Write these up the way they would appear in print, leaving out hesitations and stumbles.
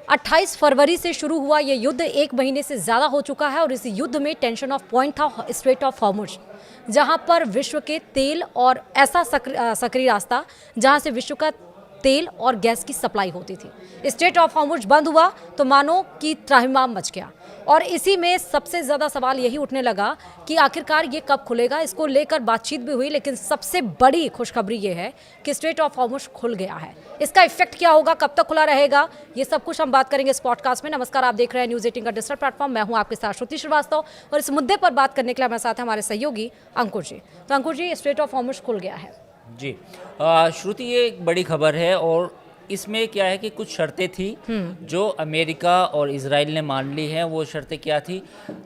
28 फरवरी से शुरू हुआ ये युद्ध 1 महीने से ज़्यादा हो चुका है और इस युद्ध में टेंशन ऑफ पॉइंट था स्ट्रेट ऑफ हॉर्मुज, जहां पर विश्व के तेल और ऐसा सक्रिय रास्ता जहां से विश्व का तेल और गैस की सप्लाई होती थी। स्ट्रेट ऑफ हॉर्मुज बंद हुआ तो मानो कि त्राहिमाम मच गया और इसी में सबसे ज़्यादा सवाल यही उठने लगा कि आखिरकार ये कब खुलेगा। इसको लेकर बातचीत भी हुई, लेकिन सबसे बड़ी खुशखबरी ये है कि स्ट्रेट ऑफ हॉर्मुज खुल गया है। इसका इफेक्ट क्या होगा, कब तक खुला रहेगा, ये सब कुछ हम बात करेंगे इस पॉडकास्ट में। नमस्कार, आप देख रहे हैं न्यूज़ 18 का डिजिटल प्लेटफॉर्म। मैं हूं आपके साथ श्रुति श्रीवास्तव और इस मुद्दे पर बात करने के लिए हमारे साथ है हमारे सहयोगी अंकुर जी। तो अंकुर जी, स्ट्रेट ऑफ हॉर्मुज खुल गया है जी। श्रुति, ये एक बड़ी खबर है और इसमें क्या है कि कुछ शर्तें थी जो अमेरिका और इजराइल ने मान ली हैं। वो शर्तें क्या थी?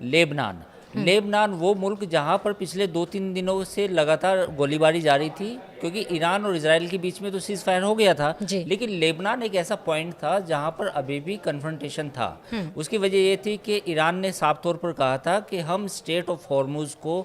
लेबनान वो मुल्क जहां पर पिछले 2-3 दिनों से लगातार गोलीबारी जारी थी, क्योंकि ईरान और इजराइल के बीच में तो सीज फायर हो गया था, लेकिन लेबनान एक ऐसा पॉइंट था जहां पर अभी भी कन्फ्रंटेशन था। उसकी वजह ये थी कि ईरान ने साफ तौर पर कहा था कि हम स्ट्रेट ऑफ हॉर्मुज को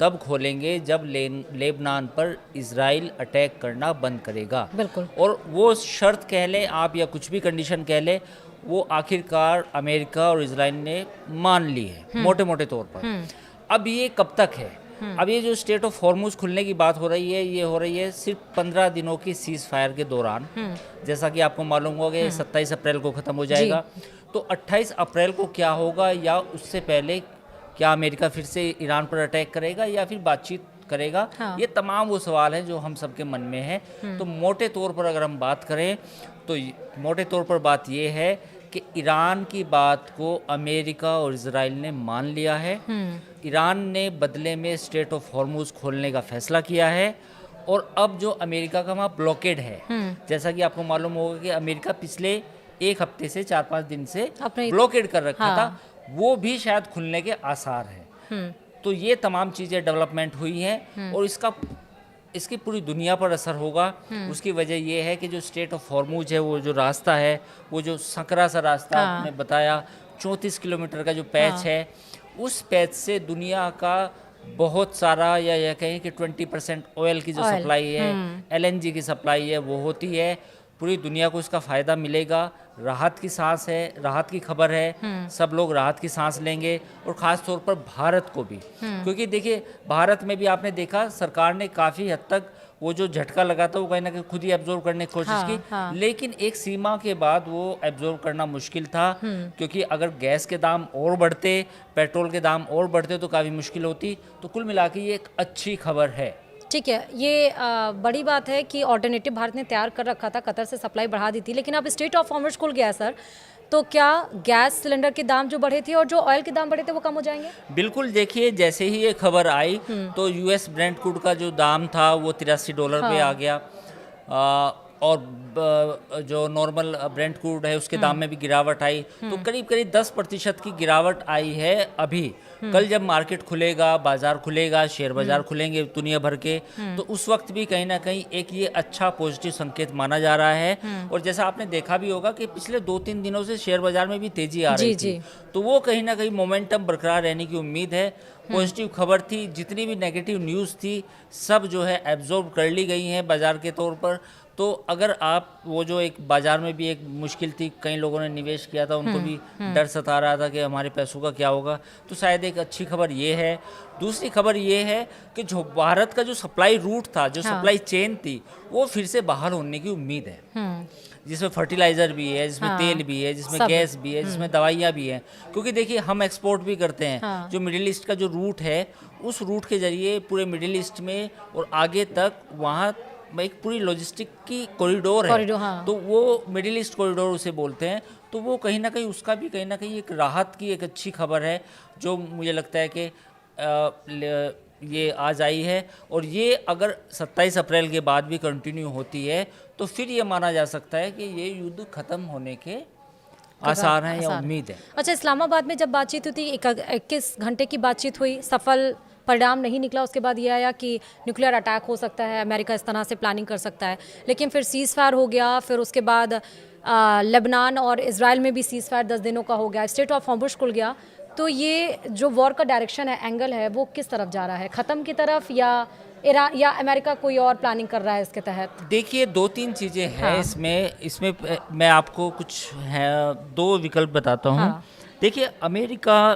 तब खोलेंगे जब लेबनान पर इजराइल अटैक करना बंद करेगा। बिल्कुल। और वो शर्त कह लें आप या कुछ भी कंडीशन कह लें, वो आखिरकार अमेरिका और इजराइल ने मान ली है मोटे मोटे तौर पर। अब ये कब तक है? अब ये जो स्टेट ऑफ हॉर्मुज खुलने की बात हो रही है, ये हो रही है सिर्फ 15 दिनों की सीज फायर के दौरान। जैसा कि आपको मालूम होगा कि 27 अप्रैल को ख़त्म हो जाएगा, तो 28 अप्रैल को क्या होगा, या उससे पहले क्या अमेरिका फिर से ईरान पर अटैक करेगा या फिर बातचीत करेगा? ये तमाम वो सवाल हैं जो हम सबके मन में है। तो मोटे तौर पर अगर हम बात करें तो मोटे तौर पर बात ये है कि ईरान की बात को अमेरिका और इजराइल ने मान लिया है। ईरान ने बदले में स्ट्रेट ऑफ हॉर्मुज खोलने का फैसला किया है और अब जो अमेरिका का वहाँ ब्लॉकेड है, जैसा कि आपको मालूम होगा कि अमेरिका पिछले एक हफ्ते से 4-5 दिन से ब्लॉकेड कर रखा था, वो भी शायद खुलने के आसार हैं। तो ये तमाम चीज़ें डेवलपमेंट हुई हैं और इसकी पूरी दुनिया पर असर होगा। उसकी वजह ये है कि जो स्ट्रेट ऑफ हॉर्मुज है, वो जो रास्ता है, वो जो संकरा सा रास्ता आपने बताया 34 किलोमीटर का जो पैच है, उस पैच से दुनिया का बहुत सारा या कहें कि 20% ऑयल की जो सप्लाई है, LNG की सप्लाई है, वो होती है। पूरी दुनिया को इसका फ़ायदा मिलेगा। राहत की सांस है, राहत की खबर है, सब लोग राहत की सांस लेंगे और ख़ास तौर पर भारत को भी, क्योंकि देखिए भारत में भी आपने देखा सरकार ने काफ़ी हद तक वो जो झटका लगा था वो कहीं ना कहीं खुद ही एब्जॉर्व करने की कोशिश की, लेकिन एक सीमा के बाद वो एब्जॉर्व करना मुश्किल था, क्योंकि अगर गैस के दाम और बढ़ते, पेट्रोल के दाम और बढ़ते तो काफ़ी मुश्किल होती। तो कुल मिला के ये एक अच्छी खबर है। ठीक है, ये बड़ी बात है कि ऑल्टरनेटिव भारत ने तैयार कर रखा था, कतर से सप्लाई बढ़ा दी थी, लेकिन अब स्ट्रेट ऑफ हॉर्मुज खुल गया है सर, तो क्या गैस सिलेंडर के दाम जो बढ़े थे और जो ऑयल के दाम बढ़े थे वो कम हो जाएंगे? बिल्कुल। देखिए, जैसे ही ये खबर आई तो US ब्रेंट क्रूड का जो दाम था वो $83 पे आ गया, और जो नॉर्मल ब्रेंट क्रूड है उसके दाम में भी गिरावट आई। तो करीब करीब 10% की गिरावट आई है अभी। कल जब मार्केट खुलेगा, बाजार खुलेगा, शेयर बाजार खुलेंगे दुनिया भर के, तो उस वक्त भी कहीं ना कहीं एक ये अच्छा पॉजिटिव संकेत माना जा रहा है। और जैसा आपने देखा भी होगा कि पिछले 2-3 दिनों से शेयर बाजार में भी तेजी आ रही थी, तो वो कहीं ना कहीं मोमेंटम बरकरार रहने की उम्मीद है। पॉजिटिव खबर थी, जितनी भी नेगेटिव न्यूज़ थी सब जो है एब्जॉर्ब कर ली गई हैं बाजार के तौर पर। तो अगर आप वो जो एक बाजार में भी एक मुश्किल थी, कई लोगों ने निवेश किया था, उनको भी डर सता रहा था कि हमारे पैसों का क्या होगा, तो शायद एक अच्छी खबर ये है। दूसरी खबर ये है कि जो भारत का जो सप्लाई रूट था, जो सप्लाई चेन थी, वो फिर से बहाल होने की उम्मीद है, जिसमें फर्टिलाइज़र भी है, जिसमें तेल भी है, जिसमें गैस भी है, जिसमें दवाइयाँ भी हैं। क्योंकि देखिए हम एक्सपोर्ट भी करते हैं। जो मिडिल ईस्ट का जो रूट है, उस रूट के ज़रिए पूरे मिडिल ईस्ट में और आगे तक वहाँ एक पूरी लॉजिस्टिक की कॉरिडोर है। तो वो मिडिल ईस्ट कॉरिडोर उसे बोलते हैं। तो वो कहीं ना कहीं उसका भी कहीं ना कहीं एक राहत की एक अच्छी खबर है, जो मुझे लगता है कि ये आज आई है। और ये अगर 27 अप्रैल के बाद भी कंटिन्यू होती है तो फिर ये माना जा सकता है कि ये युद्ध ख़त्म होने के आसार हैं या उम्मीद है। अच्छा, इस्लामाबाद में जब बातचीत हुई थी, 21 घंटे की बातचीत हुई, सफल परिणाम नहीं निकला। उसके बाद ये आया कि न्यूक्लियर अटैक हो सकता है, अमेरिका इस तरह से प्लानिंग कर सकता है, लेकिन फिर सीज़ फायर हो गया। फिर उसके बाद लेबनान और इजराइल में भी सीज़ फायर 10 दिनों का हो गया, स्ट्रेट ऑफ हॉर्मुज खुल गया। तो ये जो वॉर का डायरेक्शन है, एंगल है, वो किस तरफ जा रहा है? ख़त्म की तरफ या ईरान या अमेरिका कोई और प्लानिंग कर रहा है इसके तहत? देखिए, 2-3 चीज़ें हैं हाँ। इसमें मैं आपको कुछ है 2 विकल्प बताता हूँ। हाँ। देखिए, अमेरिका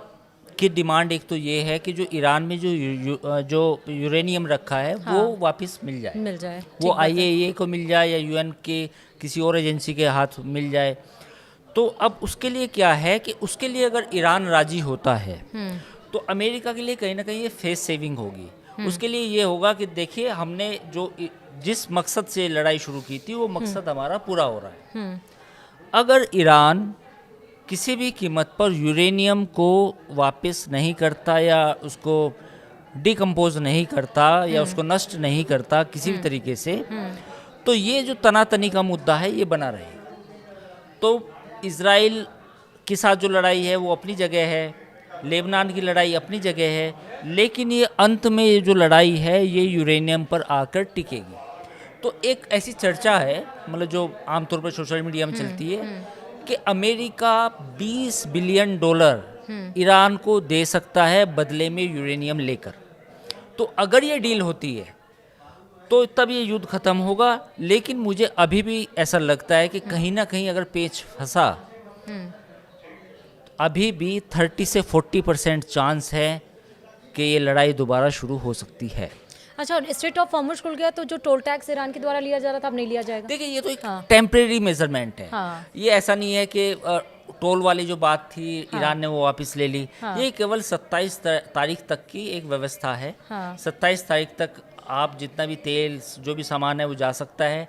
की डिमांड एक तो ये है कि जो ईरान में जो यूरेनियम रखा है हाँ। वो वापस मिल जाए, मिल जाए, वो ठीक बात है। IAEA को मिल जाए या UN के किसी और एजेंसी के हाथ मिल जाए। तो अब उसके लिए क्या है कि उसके लिए अगर ईरान राजी होता है तो अमेरिका के लिए कहीं ना कहीं ये फेस सेविंग होगी। उसके लिए ये होगा कि देखिए, हमने जिस मकसद से लड़ाई शुरू की थी वो मकसद हमारा पूरा हो रहा है। अगर ईरान किसी भी कीमत पर यूरेनियम को वापस नहीं करता या उसको डिकम्पोज नहीं करता या उसको नष्ट नहीं करता किसी भी तरीके से, तो ये जो तनातनी का मुद्दा है ये बना रहेगा। तो इजराइल के साथ जो लड़ाई है वो अपनी जगह है, लेबनान की लड़ाई अपनी जगह है, लेकिन ये अंत में ये जो लड़ाई है ये यूरेनियम पर आकर टिकेगी। तो एक ऐसी चर्चा है, मतलब जो आमतौर पर सोशल मीडिया में चलती है, कि अमेरिका $20 बिलियन ईरान को दे सकता है बदले में यूरेनियम लेकर। तो अगर ये डील होती है तो तब ये युद्ध खत्म होगा। लेकिन मुझे अभी भी ऐसा लगता है कि कहीं ना कहीं अगर पेच फंसा, अभी भी 30 से 40% चांस है कि ये लड़ाई दोबारा शुरू हो सकती है। अच्छा, स्ट्रेट ऑफ हॉर्मुज़ खुल गया तो जो टोल टैक्स ईरान के द्वारा लिया जा रहा था अब नहीं लिया जाएगा? देखिए, ये तो एक हाँ। टेम्परेरी मेजरमेंट है। हाँ। ये ऐसा नहीं है कि टोल वाली जो बात थी ईरान ने वो वापस ले ली। हाँ। ये केवल 27 तारीख तक की एक व्यवस्था है। हाँ। 27 तारीख तक आप जितना भी तेल जो भी सामान है वो जा सकता है।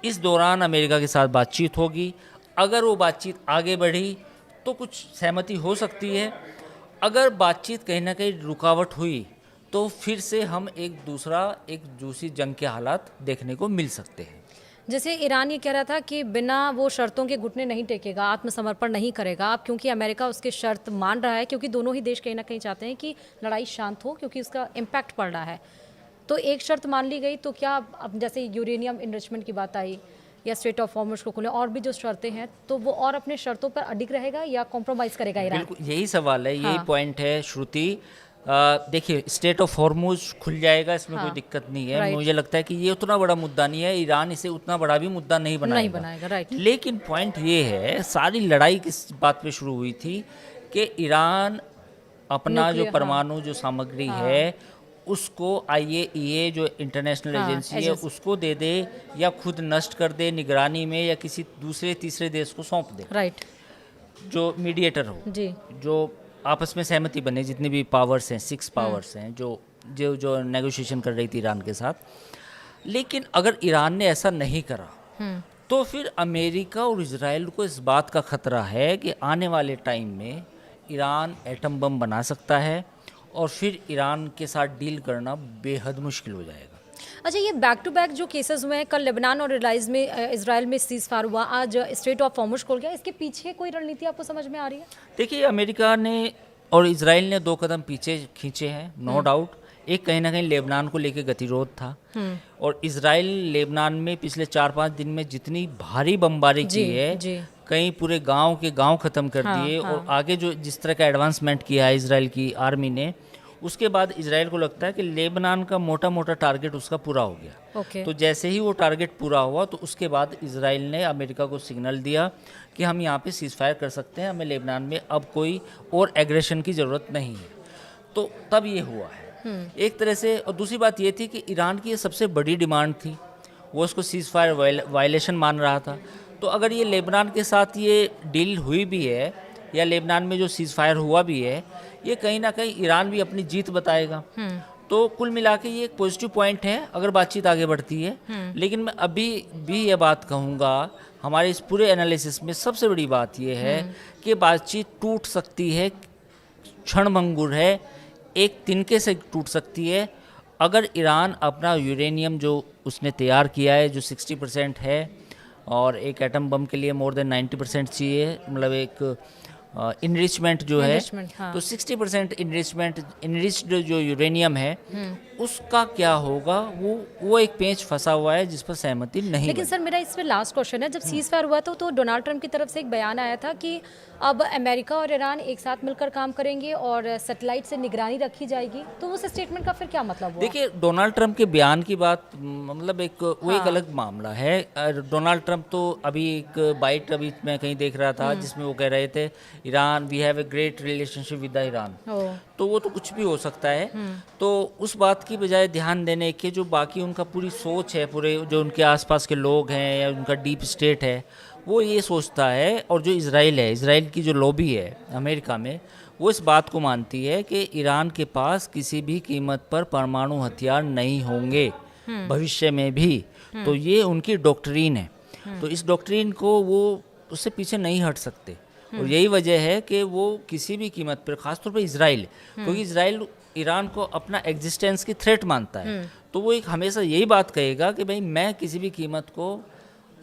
इस दौरान अमेरिका के साथ बातचीत होगी। अगर वो बातचीत आगे बढ़ी तो कुछ सहमति हो सकती है। अगर बातचीत कहीं ना कहीं रुकावट हुई तो फिर से हम एक दूसरी जंग के हालात देखने को मिल सकते हैं। जैसे ईरान ये कह रहा था कि बिना वो शर्तों के घुटने नहीं टेकेगा, आत्मसमर्पण नहीं करेगा। अब क्योंकि अमेरिका उसके शर्त मान रहा है, क्योंकि दोनों ही देश कहीं ना कहीं चाहते हैं कि लड़ाई शांत हो, क्योंकि उसका इम्पैक्ट पड़ रहा है। तो एक शर्त मान ली गई, तो क्या अब जैसे यूरेनियम इनरिचमेंट की बात आई या स्ट्रेट ऑफ हॉर्मुज़ को खुले, और भी जो शर्तें हैं, तो वो और अपने शर्तों पर अडिग रहेगा या कॉम्प्रोमाइज़ करेगा ईरान? बिल्कुल यही सवाल है, यही हाँ। पॉइंट है श्रुति। देखिए, स्टेट ऑफ हॉर्मुज़ खुल जाएगा, इसमें हाँ। कोई दिक्कत नहीं है। राइट। मुझे लगता है कि ये उतना बड़ा मुद्दा नहीं है, ईरान इसे उतना बड़ा भी मुद्दा नहीं बनाएगा। राइट। लेकिन पॉइंट ये है, सारी लड़ाई किस बात पे शुरू हुई थी कि ईरान अपना जो न्यूक्लियर, परमाणु जो सामग्री है उसको IAEA जो इंटरनेशनल हाँ, एजेंसी है एजेंसी। उसको दे दे या खुद नष्ट कर दे निगरानी में, या किसी दूसरे तीसरे देश को सौंप दे, राइट जो मीडिएटर हो, जी। जो आपस में सहमति बने। जितने भी पावर्स हैं, 6 पावर्स हैं जो जो जो नेगोशिएशन कर रही थी ईरान के साथ। लेकिन अगर ईरान ने ऐसा नहीं करा तो फिर अमेरिका और इजराइल को इस बात का खतरा है कि आने वाले टाइम में ईरान एटम बम बना सकता है और फिर ईरान के साथ डील करना बेहद मुश्किल हो जाएगा। अच्छा, ये बैक टू बैक जो केसेस हुए हैं, कल लेबनान और इजराइल में सीज फायर हुआ, आज स्ट्रेट ऑफ हॉर्मुज़ खोल गया, इसके पीछे कोई रणनीति आपको समझ में आ रही है? देखिए, अमेरिका ने और इजराइल ने 2 कदम पीछे खींचे हैं, नो डाउट। एक कहीं ना कहीं लेबनान को लेकर गतिरोध था, और इजराइल लेबनान में पिछले 4-5 दिन में जितनी भारी बमबारी की है, कहीं पूरे गांव के गांव ख़त्म कर दिए। और आगे जो जिस तरह का एडवांसमेंट किया है इजराइल की आर्मी ने, उसके बाद इजराइल को लगता है कि लेबनान का मोटा मोटा टारगेट उसका पूरा हो गया। तो जैसे ही वो टारगेट पूरा हुआ तो उसके बाद इजराइल ने अमेरिका को सिग्नल दिया कि हम यहाँ पे सीज फायर कर सकते हैं, हमें लेबनान में अब कोई और एग्रेशन की ज़रूरत नहीं है। तो तब ये हुआ है एक तरह से। और दूसरी बात ये थी कि ईरान की ये सबसे बड़ी डिमांड थी, वो उसको सीज फायर वायलेशन मान रहा था। तो अगर ये लेबनान के साथ ये डील हुई भी है या लेबनान में जो सीज फायर हुआ भी है, ये कहीं ना कहीं ईरान भी अपनी जीत बताएगा। तो कुल मिला के ये एक पॉजिटिव पॉइंट है अगर बातचीत आगे बढ़ती है। लेकिन मैं अभी भी ये बात कहूँगा, हमारे इस पूरे एनालिसिस में सबसे बड़ी बात ये है कि बातचीत टूट सकती है, क्षणभंगुर है, एक तिनके से टूट सकती है। अगर ईरान अपना यूरेनियम जो उसने तैयार किया है, जो 60% है, और एक एटम बम के लिए मोर देन 90% चाहिए, मतलब एक इनरिचमेंट जो है, हाँ। तो 60% इनरिच्ड जो यूरेनियम है उसका क्या होगा, वो एक पेंच फंसा हुआ है जिस पर सहमति नहीं लेकिन बनी। सर मेरा इसमें लास्ट क्वेश्चन है, जब सीज फायर हुआ था तो डोनाल्ड ट्रंप की तरफ से एक बयान आया था कि अब अमेरिका और ईरान एक साथ मिलकर काम करेंगे और सैटेलाइट से निगरानी रखी जाएगी, तो उस स्टेटमेंट का फिर क्या मतलब हुआ? देखिए, डोनाल्ड ट्रंप के बयान की बात मतलब वो एक हाँ। अलग मामला है। डोनाल्ड ट्रंप तो अभी एक बाइट अभी मैं कहीं देख रहा था जिसमें वो कह रहे थे Iran, we have a great relationship with the Iran. ओ, तो वो तो कुछ भी हो सकता है। तो उस बात की बजाय ध्यान देने के जो बाकी उनका पूरी सोच है, पूरे जो उनके आसपास के लोग हैं या उनका डीप स्टेट है, वो ये सोचता है, और जो इज़राइल है, इज़राइल की जो लॉबी है अमेरिका में, वो इस बात को मानती है कि ईरान के पास किसी भी कीमत पर परमाणु हथियार नहीं होंगे भविष्य में भी। तो ये उनकी डॉक्ट्रीन है। तो इस डॉक्ट्रीन को वो उससे पीछे नहीं हट सकते, और यही वजह है कि वो किसी भी कीमत पर, खासतौर पर इज़राइल, क्योंकि इज़राइल ईरान को अपना एग्जिस्टेंस की थ्रेट मानता है, तो वो एक हमेशा यही बात कहेगा कि भाई मैं किसी भी कीमत को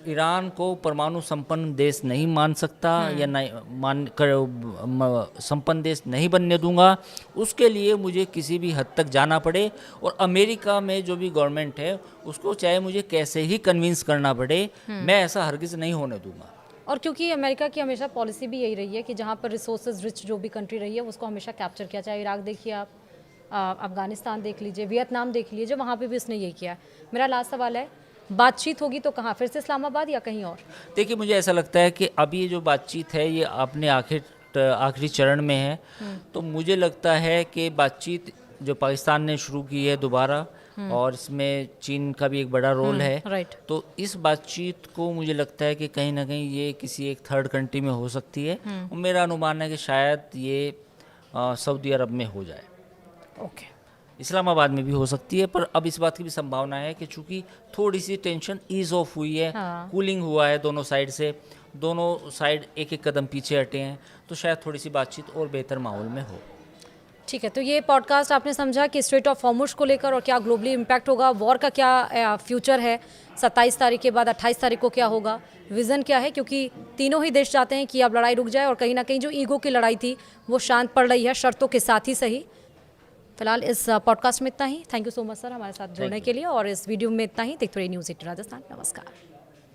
ईरान को परमाणु संपन्न देश नहीं मान सकता, या नहीं मान कर संपन्न देश नहीं बनने दूंगा। उसके लिए मुझे किसी भी हद तक जाना पड़े, और अमेरिका में जो भी गवर्नमेंट है उसको चाहे मुझे कैसे ही कन्विंस करना पड़े, मैं ऐसा हरगिज़ नहीं होने दूंगा। और क्योंकि अमेरिका की हमेशा पॉलिसी भी यही रही है कि जहाँ पर रिसोर्सेज रिच जो भी कंट्री रही है उसको हमेशा कैप्चर किया, चाहे इराक देखिए आप, अफगानिस्तान देख लीजिए, वियतनाम देख लीजिए, जो वहाँ पे भी उसने यही किया है। मेरा लास्ट सवाल है, बातचीत होगी तो कहाँ, फिर से इस्लामाबाद या कहीं और? देखिए, मुझे ऐसा लगता है कि अभी ये जो बातचीत है ये अपने आखिरी चरण में है। तो मुझे लगता है कि बातचीत जो पाकिस्तान ने शुरू की है दोबारा, और इसमें चीन का भी एक बड़ा रोल है, राइट। तो इस बातचीत को मुझे लगता है कि कहीं ना कहीं ये किसी एक थर्ड कंट्री में हो सकती है, और मेरा अनुमान है कि शायद ये सऊदी अरब में हो जाए। ओके। इस्लामाबाद में भी हो सकती है, पर अब इस बात की भी संभावना है कि चूंकि थोड़ी सी टेंशन ईज ऑफ हुई है, हाँ। कूलिंग हुआ है दोनों साइड से, दोनों साइड एक एक कदम पीछे हटे हैं, तो शायद थोड़ी सी बातचीत और बेहतर माहौल में हो। ठीक है, तो ये पॉडकास्ट आपने समझा कि स्ट्रेट ऑफ हॉर्मुज़ को लेकर और क्या ग्लोबली इम्पैक्ट होगा, वॉर का क्या फ्यूचर है, 27 तारीख के बाद 28 तारीख को क्या होगा, विज़न क्या है, क्योंकि तीनों ही देश चाहते हैं कि अब लड़ाई रुक जाए, और कहीं ना कहीं जो ईगो की लड़ाई थी वो शांत पड़ रही है, शर्तों के साथ ही सही। फिलहाल इस पॉडकास्ट में इतना ही। Thank you so much sir हमारे साथ जुड़ने के लिए, और इस वीडियो में इतना ही। देखते रहिए न्यूज़ 18 राजस्थान। नमस्कार।